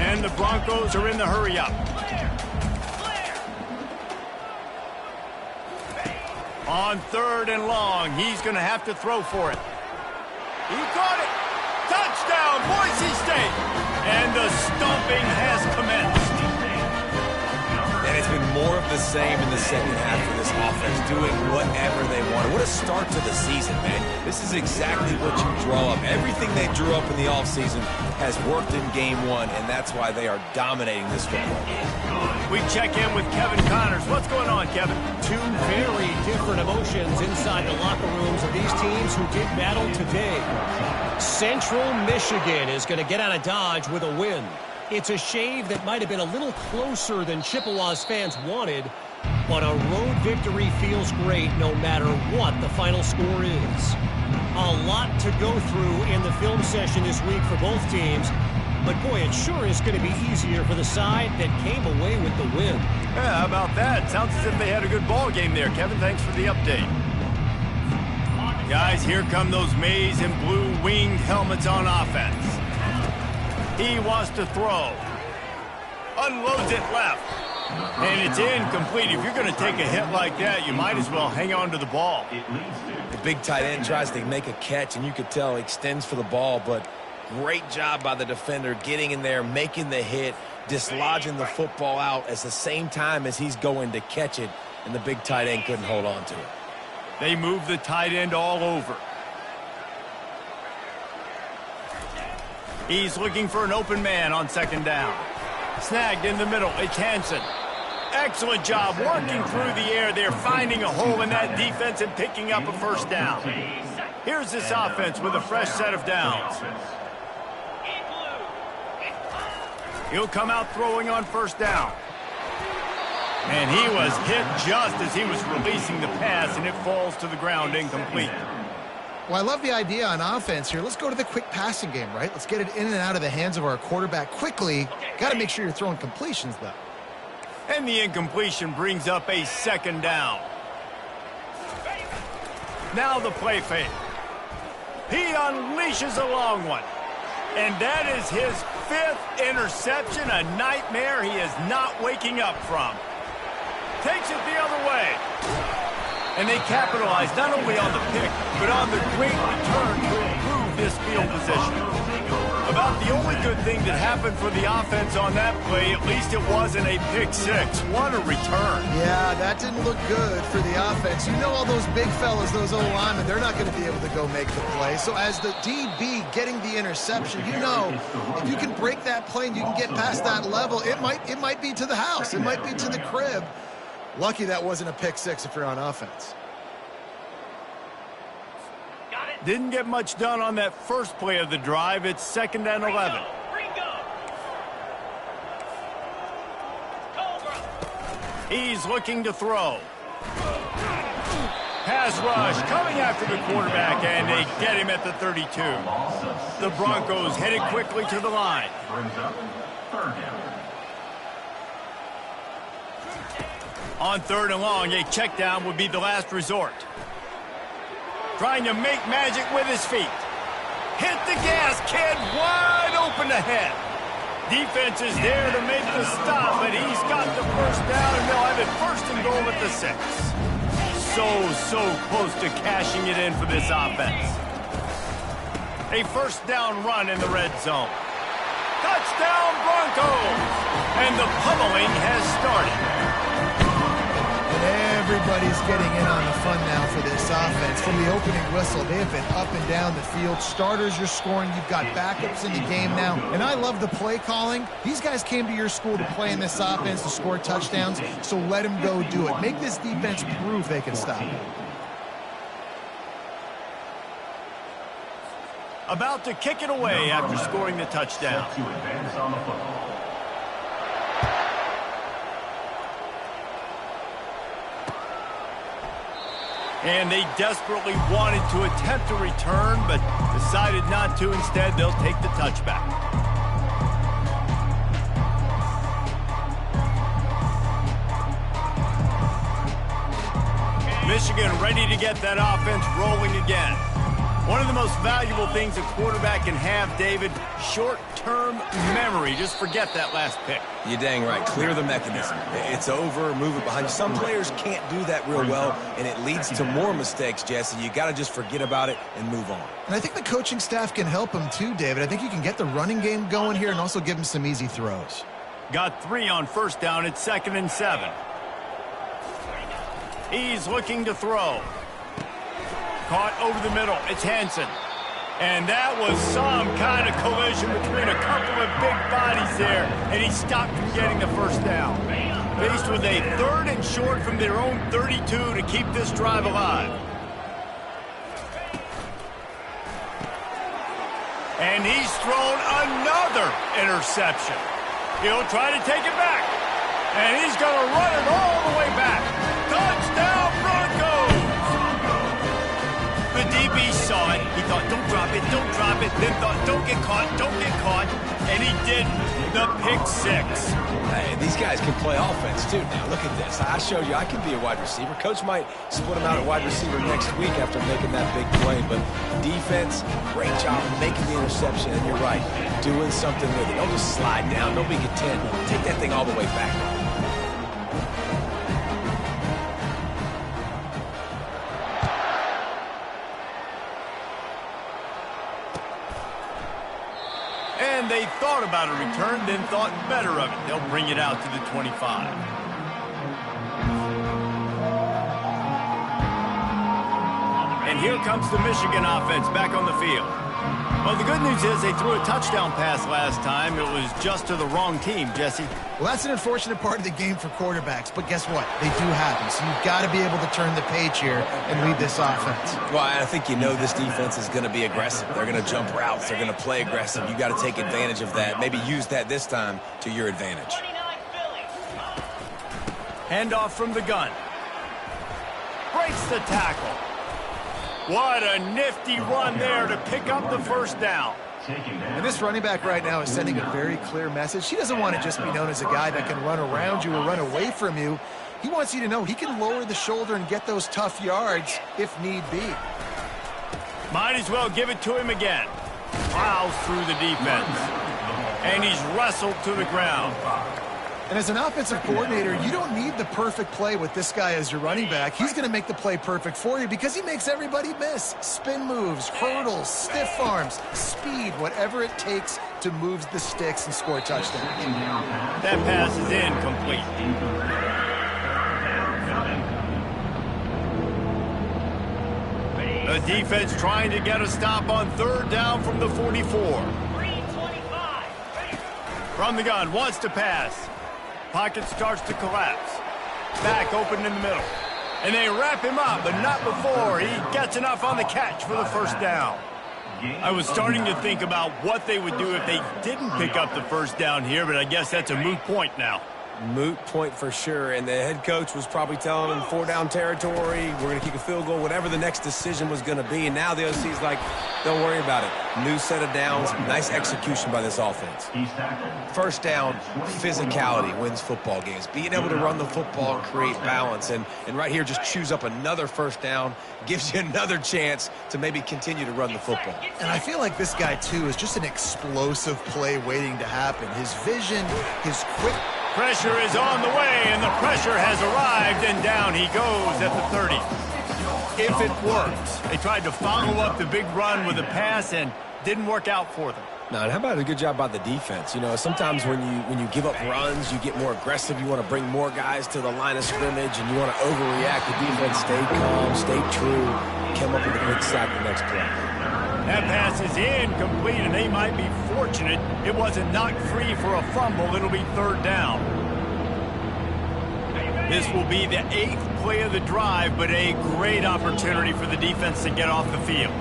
And the Broncos are in the hurry-up. On 3rd and long, he's going to have to throw for it. He caught it. Touchdown, Boise State. And the stomping has commenced. And it's been more of the same in the second half for this offense, doing whatever they wanted. What a start to the season, man. This is exactly what you draw up. Everything they drew up in the offseason has worked in game 1, and that's why they are dominating this football game. We check in with Kevin Connors. What's going on, Kevin? 2 very different emotions inside the locker rooms of these teams who did battle today. Central Michigan is going to get out of Dodge with a win. It's a shave that might have been a little closer than Chippewa's fans wanted, but a road victory feels great no matter what the final score is. A lot to go through in the film session this week for both teams, but boy, it sure is going to be easier for the side that came away with the win. Yeah, how about that? Sounds as if they had a good ball game there. Kevin, thanks for the update. Guys, here come those maize and blue winged helmets on offense. He wants to throw. Unloads it left. And it's incomplete. If you're going to take a hit like that, you might as well hang on to the ball. The big tight end tries to make a catch, and you could tell he extends for the ball, but great job by the defender getting in there, making the hit, dislodging the football out at the same time as he's going to catch it, and the big tight end couldn't hold on to it. They move the tight end all over. He's looking for an open man on second down. Snagged in the middle. It's Hansen. Excellent job working through the air. They're finding a hole in that defense and picking up a first down. Here's this offense with a fresh set of downs. He'll come out throwing on first down. And he was hit just as he was releasing the pass, and it falls to the ground incomplete. Well, I love the idea on offense here. Let's go to the quick passing game, right? Let's get it in and out of the hands of our quarterback quickly. Got to make sure you're throwing completions, though. And the incompletion brings up a second down. Now the play fake. He unleashes a long one. And that is his 5th interception, a nightmare he is not waking up from. Takes it the other way. And they capitalize not only on the pick, but on the great return to improve this field position. About the only good thing that happened for the offense on that play, at least it wasn't a pick 6. What a return. Yeah, that didn't look good for the offense. You know all those big fellas, those O-linemen, they're not going to be able to go make the play. So as the DB getting the interception, you know, if you can break that play and you can get past that level, it might be to the house. It might be to the crib. Lucky that wasn't a pick 6 if you're on offense. Didn't get much done on that first play of the drive. It's 2nd and 11. He's looking to throw. Pass rush coming after the quarterback, and they get him at the 32. The Broncos headed quickly to the line. On 3rd and long, a check down would be the last resort. Trying to make magic with his feet. Hit the gas, kid, wide open ahead. Defense is there to make the stop, but he's got the first down, and they'll have it 1st and goal at the 6. So close to cashing it in for this offense. A first down run in the red zone. Touchdown Broncos! And the pummeling has started. And everybody's getting in on the fun now for this offense. From the opening whistle, they have been up and down the field. Starters, you're scoring. You've got backups in the game now. And I love the play calling. These guys came to your school to play in this offense to score touchdowns, so let them go do it. Make this defense prove they can stop it. About to kick it away after scoring the touchdown. To advance on the football. And they desperately wanted to attempt a return, but decided not to. Instead, they'll take the touchback. Michigan ready to get that offense rolling again. One of the most valuable things a quarterback can have, David, short-term memory. Just forget that last pick. You're dang right. Clear the mechanism. It's over, move it behind you. Some players can't do that real well, and it leads to more mistakes, Jesse. You got to just forget about it and move on. And I think the coaching staff can help him too, David. I think you can get the running game going here and also give him some easy throws. Got 3 on first down. It's 2nd and 7. He's looking to throw. Caught over the middle. It's Hansen. And that was some kind of collision between a couple of big bodies there, and he stopped from getting the first down. Faced with a 3rd and short from their own 32 to keep this drive alive. And he's thrown another interception. He'll try to take it back. And he's going to run it all the way back. Touchdown, Broncos! The DB saw it. He thought, don't drop it, don't drop it. Then thought, don't get caught, don't get caught. And he didn't. The pick 6. Hey, these guys can play offense, too. Now, look at this. I showed you I can be a wide receiver. Coach might split him out at wide receiver next week after making that big play. But defense, great job making the interception. And you're right, doing something with it. Don't just slide down. Don't be content. Take that thing all the way back. And they thought about a return, then thought better of it. They'll bring it out to the 25. And here comes the Michigan offense back on the field. Well, the good news is they threw a touchdown pass last time. It was just to the wrong team, Jesse. Well, that's an unfortunate part of the game for quarterbacks, but guess what? They do happen, so you've got to be able to turn the page here and lead this offense. Well, I think you know this defense is going to be aggressive. They're going to jump routes. They're going to play aggressive. You got to take advantage of that. Maybe use that this time to your advantage. Handoff from the gun. Breaks the tackle. What a nifty run there to pick up the first down. And this running back right now is sending a very clear message. He doesn't want to just be known as a guy that can run around you or run away from you. He wants you to know he can lower the shoulder and get those tough yards if need be. Might as well give it to him again. Plows through the defense. And he's wrestled to the ground. And as an offensive coordinator, you don't need the perfect play with this guy as your running back. He's going to make the play perfect for you because he makes everybody miss. Spin moves, hurdles, stiff arms, speed, whatever it takes to move the sticks and score touchdowns. That pass is incomplete. The defense trying to get a stop on 3rd down from the 44. From the gun, wants to pass. Pocket starts to collapse. Back open in the middle. And they wrap him up, but not before he gets enough on the catch for the first down. I was starting to think about what they would do if they didn't pick up the first down here, but I guess that's a moot point now. Moot point for sure, and the head coach was probably telling him 4-down territory, we're going to kick a field goal, whatever the next decision was going to be. And now the OC's like, don't worry about it. New set of downs, nice execution by this offense. First down, physicality wins football games. Being able to run the football and create balance. And right here, just choose up another first down, gives you another chance to maybe continue to run the football. And I feel like this guy, too, is just an explosive play waiting to happen. His vision, his quick... Pressure is on the way, and the pressure has arrived, and down he goes at the 30. If it works. They tried to follow up the big run with a pass, and Didn't work out for them. No, and how about a good job by the defense? You know, sometimes when you give up runs, you get more aggressive. You want to bring more guys to the line of scrimmage, and you want to overreact. The defense stayed calm, stayed true, came up with a big sack the next play. That pass is incomplete, and they might be fortunate it wasn't knocked free for a fumble. It'll be third down. This will be the 8th play of the drive, but a great opportunity for the defense to get off the field.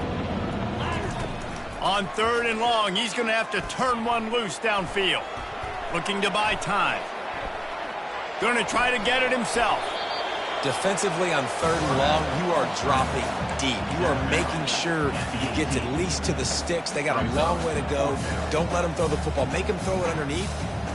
On 3rd and long, he's going to have to turn one loose downfield. Looking to buy time. Going to try to get it himself. Defensively on 3rd and long, you are dropping deep. You are making sure you get at least to the sticks. They got a long way to go. Don't let them throw the football. Make them throw it underneath.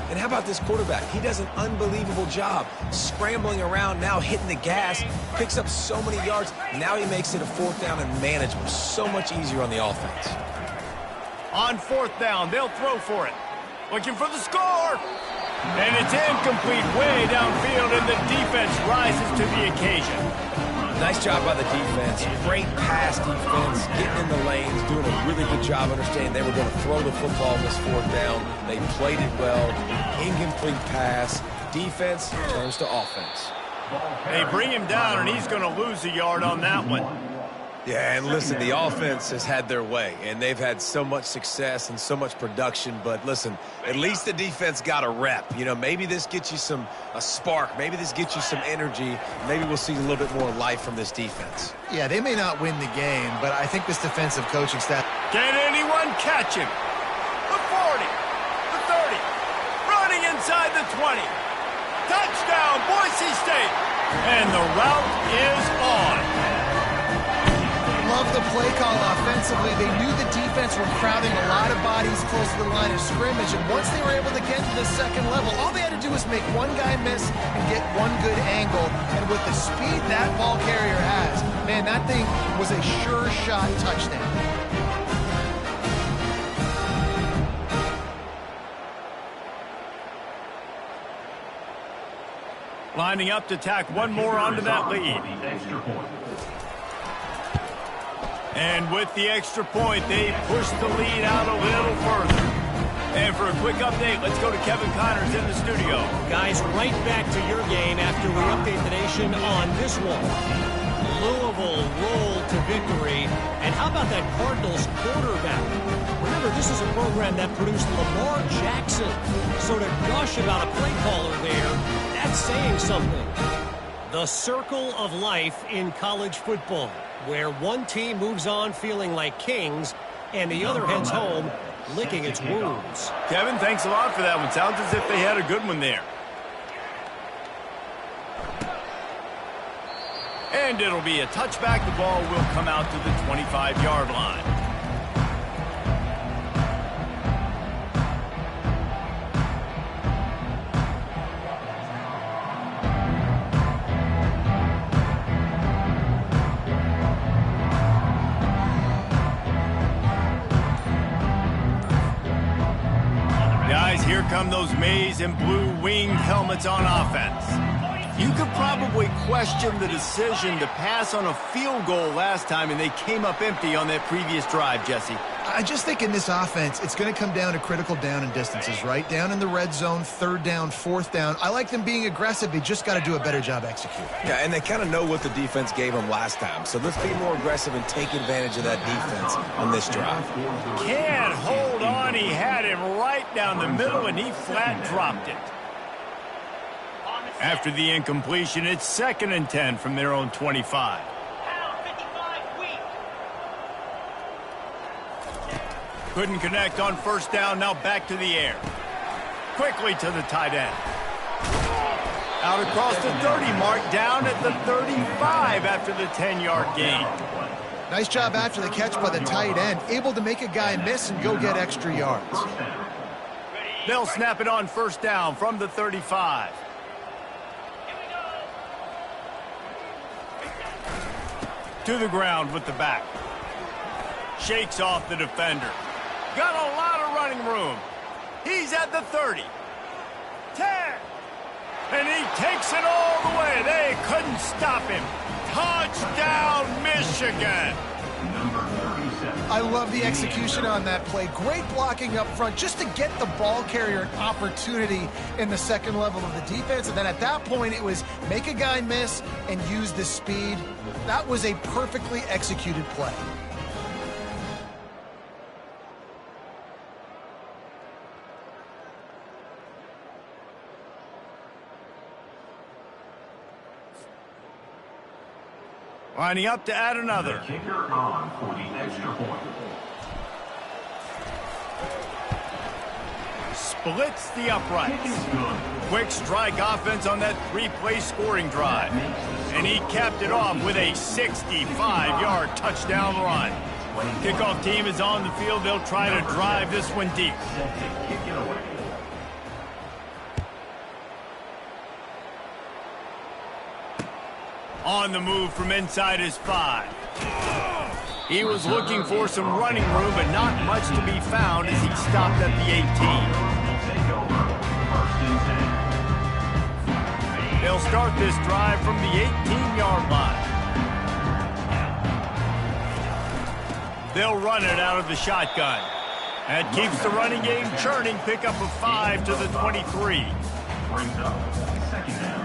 And how about this quarterback? He does an unbelievable job scrambling around, now hitting the gas, picks up so many yards. Now he makes it a 4th down and manageable. So much easier on the offense. On 4th down, they'll throw for it. Looking for the score. And it's incomplete way downfield, and the defense rises to the occasion. Nice job by the defense. Great pass defense, getting in the lanes, doing a really good job understanding they were going to throw the football on this 4th down. They played it well. Incomplete pass. Defense turns to offense. They bring him down, and he's going to lose a yard on that one. Yeah, and listen, the offense has had their way, and they've had so much success and so much production. But listen, at least the defense got a rep. You know, maybe this gets you a spark. Maybe this gets you some energy. Maybe we'll see a little bit more life from this defense. Yeah, they may not win the game, but I think this defensive coaching staff... Can anyone catch him? The 40, the 30, running inside the 20. Touchdown, Boise State. And the route is on. Love the play call offensively. They knew the defense were crowding a lot of bodies close to the line of scrimmage, and once they were able to get to the 2nd level, all they had to do was make one guy miss and get one good angle. And with the speed that ball carrier has, man, that thing was a sure shot touchdown. Lining up to tack one more onto that lead. And with the extra point, they push the lead out a little further. And for a quick update, let's go to Kevin Connors in the studio. Guys, right back to your game after we update the nation on this one. Louisville rolled to victory. And how about that Cardinals quarterback? Remember, this is a program that produced Lamar Jackson. So to gush about a play caller there, that's saying something. The circle of life in college football, where one team moves on feeling like kings and the other heads home licking its wounds. Kevin, thanks a lot for that one. Sounds as if they had a good one there. And it'll be a touchback. The ball will come out to the 25-yard line. Here come those maize and blue winged helmets on offense. You could probably question the decision to pass on a field goal last time, and they came up empty on that previous drive, Jesse. I just think in this offense, it's going to come down to critical down and distances, right? Down in the red zone, 3rd down, 4th down. I like them being aggressive. They just got to do a better job executing. Yeah, and they kind of know what the defense gave them last time. So let's be more aggressive and take advantage of that defense on this drive. Can't hold on. He had him right down the middle, and he flat dropped it. After the incompletion, it's 2nd and 10 from their own 25. Couldn't connect on 1st down, now back to the air. Quickly to the tight end. Out across the 30 mark, down at the 35 after the 10-yard gain. Nice job after the catch by the tight end, able to make a guy miss and go get extra yards. They'll snap it on 1st down from the 35. To the ground with the back. Shakes off the defender. Got a lot of running room. He's at the 30. 10. And he takes it all the way. They couldn't stop him. Touchdown, Michigan. I love the execution on that play. Great blocking up front just to get the ball carrier an opportunity in the second level of the defense. And then at that point, it was make a guy miss and use the speed. That was a perfectly executed play. Lining up to add another. The kicker on for the extra point. Splits the uprights. Quick strike offense on that three-play scoring drive. And he capped it off with a 65-yard touchdown run. Kickoff team is on the field. They'll try to drive this one deep. Set to kick it away. On the move from inside his 5. He was looking for some running room, but not much to be found as he stopped at the 18. Take over. First and 10. They'll start this drive from the 18-yard line. They'll run it out of the shotgun. That keeps the running game churning. Pick up a 5 to the 23. Brings up second down.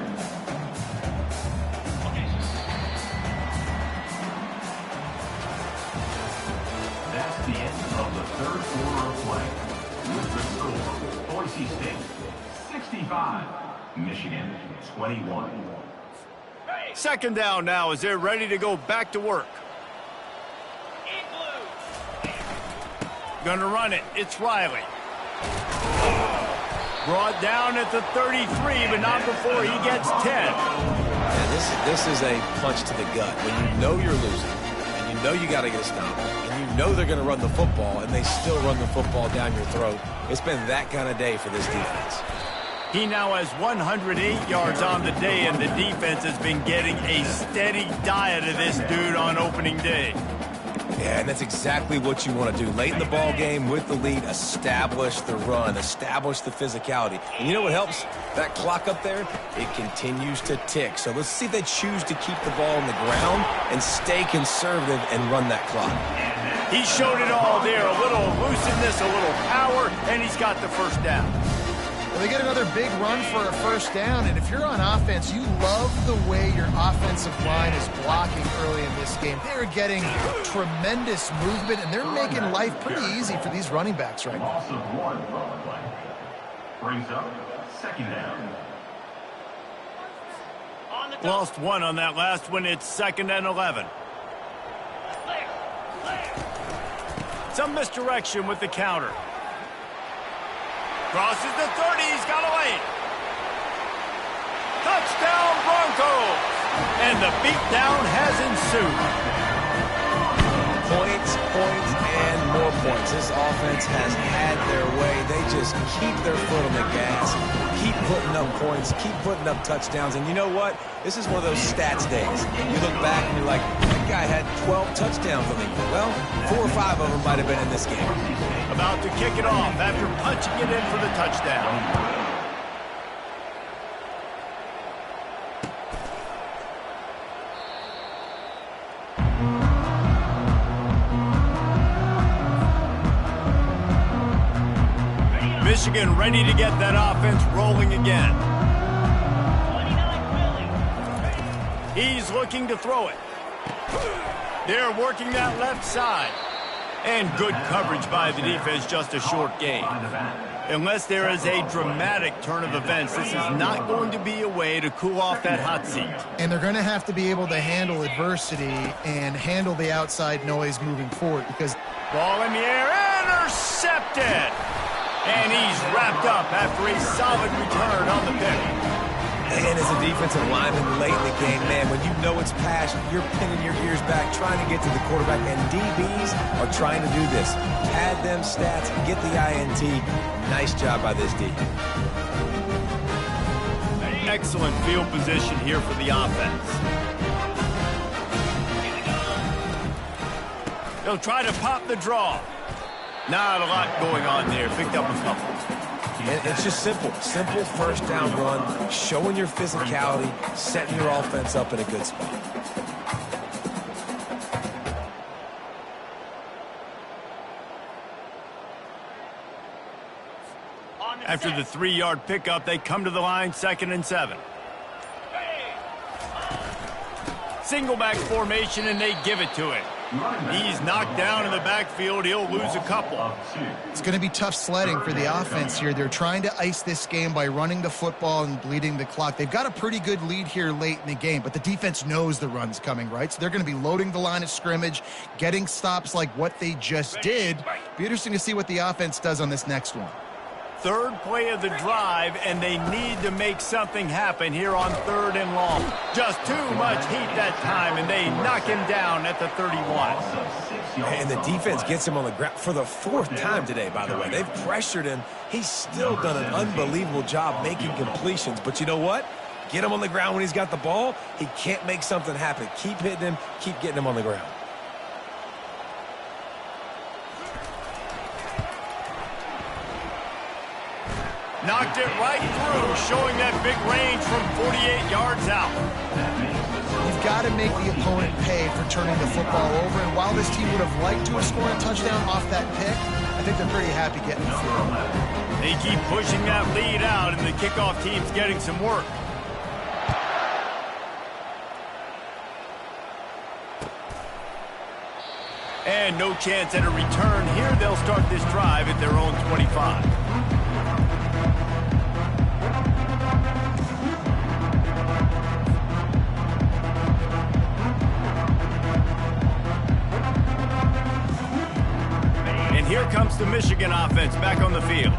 That's the end of the third quarter of play. With the score, Boise State 65, Michigan 21. Second down now as they're ready to go back to work. Gonna run it. It's Riley. Brought down at the 33, but not before he gets 10. Yeah, this is a punch to the gut. When you know you're losing, and you know you got to get a stop, and you know they're going to run the football, and they still run the football down your throat. It's been that kind of day for this defense. He now has 108 yards on the day, and the defense has been getting a steady diet of this dude on opening day. Yeah, and that's exactly what you want to do. Late in the ball game with the lead, establish the run, establish the physicality. And you know what helps? That clock up there, it continues to tick. So let's see if they choose to keep the ball on the ground and stay conservative and run that clock. He showed it all there. A little elusiveness, a little power, and he's got the first down. Well, they get another big run for a first down, and if you're on offense, you love the way your offensive line is blocking early in this game. They're getting tremendous movement, and they're making life pretty easy for these running backs right now. Loss of 1 from the play. Brings up second down. Lost 1 on that last one. It's 2nd and 11. Some misdirection with the counter. Crosses the 30, he's got away. Touchdown Broncos! And the beatdown has ensued. Points, and more points. This offense has had their way. They just keep their foot on the gas, keep putting up points, keep putting up touchdowns. And you know what? This is one of those stats days. You look back and you're like, that guy had 12 touchdowns on the year. Well, 4 or 5 of them might have been in this game. About to kick it off after punching it in for the touchdown. Michigan ready to get that offense rolling again. He's looking to throw it. They're working that left side. And good coverage by the defense, just a short gain. Unless there is a dramatic turn of events, this is not going to be a way to cool off that hot seat. And they're going to have to be able to handle adversity and handle the outside noise moving forward because... Ball in the air, intercepted! And he's wrapped up after a solid return on the pick. And as a defensive lineman late in the game, man, when you know it's passed, you're pinning your ears back, trying to get to the quarterback, and DBs are trying to do this. Pad them stats, get the INT. Nice job by this D. Excellent field position here for the offense. They'll try to pop the draw. Not a lot going on there. Picked up a couple. It's just simple. Simple first down run, showing your physicality, setting your offense up in a good spot. After the 3-yard pickup, they come to the line, 2nd and 7. Single back formation, and they give it to him. He's knocked down in the backfield. He'll lose a couple. It's going to be tough sledding for the offense here. They're trying to ice this game by running the football and bleeding the clock. They've got a pretty good lead here late in the game, but the defense knows the run's coming, right? So they're going to be loading the line of scrimmage, getting stops like what they just did. Be interesting to see what the offense does on this next one. 3rd play of the drive, and they need to make something happen here on 3rd and long. Just too much heat that time, and they knock him down at the 31. And the defense gets him on the ground for the 4th time today, by the way. They've pressured him. He's still done an unbelievable job making completions. But you know what? Get him on the ground when he's got the ball. He can't make something happen. Keep hitting him. Keep getting him on the ground. Knocked it right through, showing that big range from 48 yards out. You've got to make the opponent pay for turning the football over, and while this team would have liked to have scored a touchdown off that pick, I think they're pretty happy getting the field. They keep pushing that lead out, and the kickoff team's getting some work. And no chance at a return here. They'll start this drive at their own 25. Here comes the Michigan offense back on the field.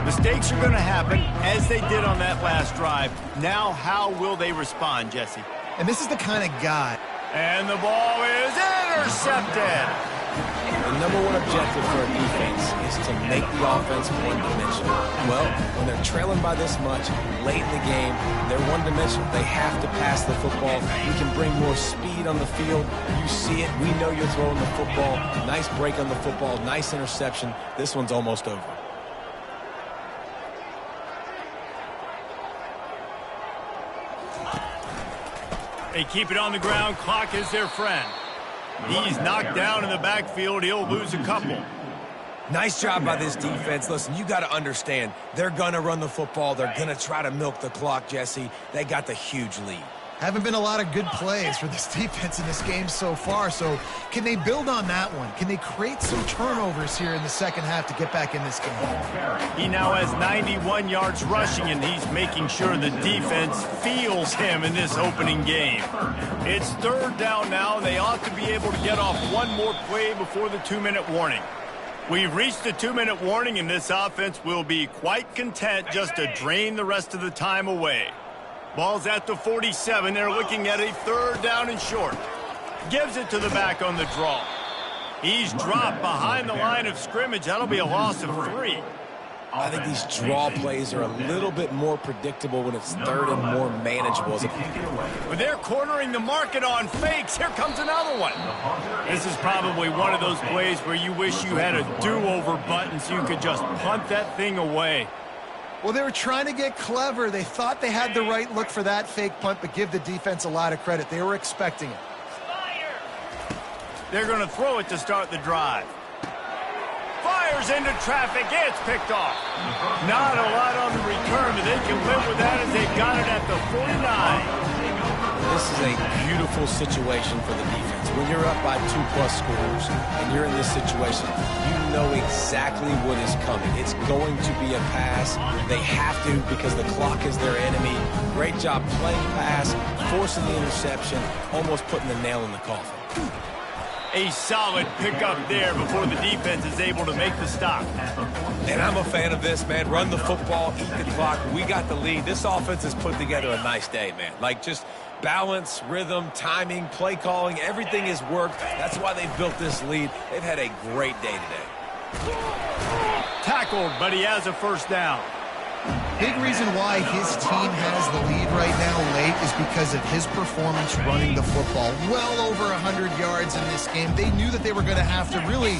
Mistakes are going to happen, as they did on that last drive. Now, how will they respond, Jesse? And this is the kind of guy. And the ball is intercepted. The number one objective for a defense is to make the offense one-dimensional. Well, when they're trailing by this much, late in the game, they're one-dimensional. They have to pass the football. We can bring more speed on the field. You see it. We know you're throwing the football. Nice break on the football. Nice interception. This one's almost over. They keep it on the ground. Clock is their friend. He's knocked down in the backfield. He'll lose a couple. Nice job by this defense. Listen, you got to understand, they're going to run the football. They're going to try to milk the clock, Jesse. They got the huge lead. Haven't been a lot of good plays for this defense in this game so far, so can they build on that one? Can they create some turnovers here in the second half to get back in this game? He now has 91 yards rushing, and he's making sure the defense feels him in this opening game. It's 3rd down now, and they ought to be able to get off one more play before the 2-minute warning. We've reached the 2-minute warning, and this offense will be quite content just to drain the rest of the time away. Ball's at the 47. They're looking at a 3rd down and short. Gives it to the back on the draw. He's dropped behind the line of scrimmage. That'll be a loss of 3. I think these draw plays are a little bit more predictable when it's 3rd and more manageable. But they're cornering the market on fakes. Here comes another one. This is probably one of those plays where you wish you had a do-over button so you could just punt that thing away. Well, they were trying to get clever. They thought they had the right look for that fake punt, but give the defense a lot of credit. They were expecting it. They're going to throw it to start the drive. Fires into traffic. It's picked off. Not a lot on the return, but they can live with that as they got it at the 49. This is a beautiful situation for the defense. When you're up by 2+ scores and you're in this situation, you know exactly what is coming. It's going to be a pass. They have to because the clock is their enemy. Great job playing pass, forcing the interception, almost putting the nail in the coffin. A solid pickup there before the defense is able to make the stop. And I'm a fan of this, man. Run the football, eat the clock. We got the lead. This offense has put together a nice day, man. Like just balance, rhythm, timing, play calling, everything has worked. That's why they've built this lead. They've had a great day today. Tackled, but he has a 1st down. Big reason why his team has the lead right now late is because of his performance running the football. Well over 100 yards in this game. They knew that they were going to have to really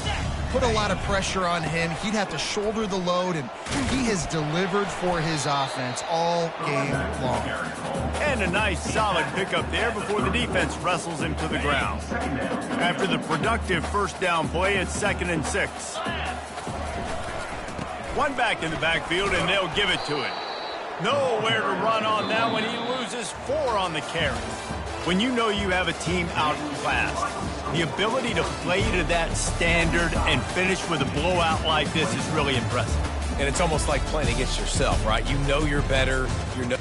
put a lot of pressure on him. He'd have to shoulder the load, and he has delivered for his offense all game long. And a nice solid pickup there before the defense wrestles him to the ground. After the productive 1st down play, it's 2nd and 6. One back in the backfield, and they'll give it to him. Nowhere to run on that one. He loses 4 on the carry. When you know you have a team outclassed, the ability to play to that standard and finish with a blowout like this is really impressive. And it's almost like playing against yourself, right? You know you're better. You know